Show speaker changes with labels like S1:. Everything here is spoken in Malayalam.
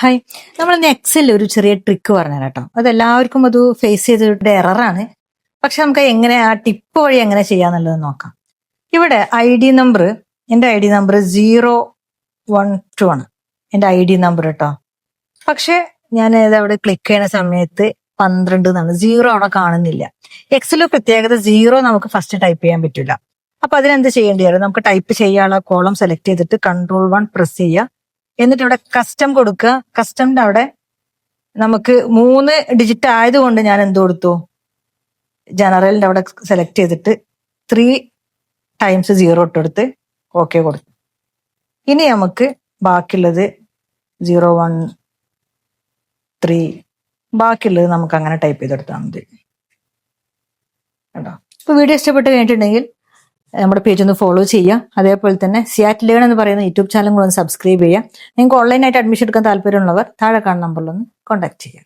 S1: ഹായ്, നമ്മളിന്ന് എക്സലിൽ ഒരു ചെറിയ ട്രിക്ക് പറഞ്ഞു കേട്ടോ. അത് എല്ലാവർക്കും അത് ഫേസ് ചെയ്തിട്ട് എററാണ്. പക്ഷെ നമുക്ക് എങ്ങനെ ആ ടിപ്പ് വഴി എങ്ങനെ ചെയ്യാന്നുള്ളത് നോക്കാം. ഇവിടെ എൻ്റെ ഐ ഡി നമ്പർ 012 ആണ് എൻ്റെ ഐ ഡി നമ്പർ കേട്ടോ. പക്ഷെ ഞാൻ അവിടെ ക്ലിക്ക് ചെയ്യുന്ന സമയത്ത് 12 എന്നാണ്, 0 അവിടെ കാണുന്നില്ല. എക്സലിൽ പ്രത്യേകത 0 നമുക്ക് ഫസ്റ്റ് ടൈപ്പ് ചെയ്യാൻ പറ്റില്ല. അപ്പൊ അതിനെന്ത് ചെയ്യേണ്ടി വരും? നമുക്ക് ടൈപ്പ് ചെയ്യാനുള്ള കോളം സെലക്ട് ചെയ്തിട്ട് Ctrl+1 പ്രസ് ചെയ്യുക. എന്നിട്ട് ഇവിടെ കസ്റ്റം കൊടുക്കുക. കസ്റ്റമിന്റെ അവിടെ നമുക്ക് 3 ഡിജിറ്റ് ആയതുകൊണ്ട് ഞാൻ എന്ത് കൊടുത്തു, ജനറലിന്റെ അവിടെ സെലക്ട് ചെയ്തിട്ട് 3 ടൈംസ് 0 ഇട്ടെടുത്ത് ഓക്കെ കൊടുത്തു. ഇനി നമുക്ക് ബാക്കിയുള്ളത് 013 ബാക്കിയുള്ളത് നമുക്ക് അങ്ങനെ ടൈപ്പ് ചെയ്തെടുത്താൽ മതി കേട്ടോ. ഇപ്പൊ വീഡിയോ ഇഷ്ടപ്പെട്ട് കഴിഞ്ഞിട്ടുണ്ടെങ്കിൽ നമ്മുടെ പേജ് ഒന്ന് ഫോളോ ചെയ്യുക. അതേപോലെ തന്നെ സിയാറ്റ് ലേൺ എന്ന് പറയുന്ന യൂട്യൂബ് ചാനൽ ഒന്ന് സബ്സ്ക്രൈബ് ചെയ്യുക. നിങ്ങൾക്ക് ഓൺലൈനായിട്ട് അഡ്മിഷൻ എടുക്കാൻ താല്പര്യമുള്ളവർ താഴെ കാണുന്ന നമ്പറിലൊന്ന് കോൺടാക്ട് ചെയ്യുക.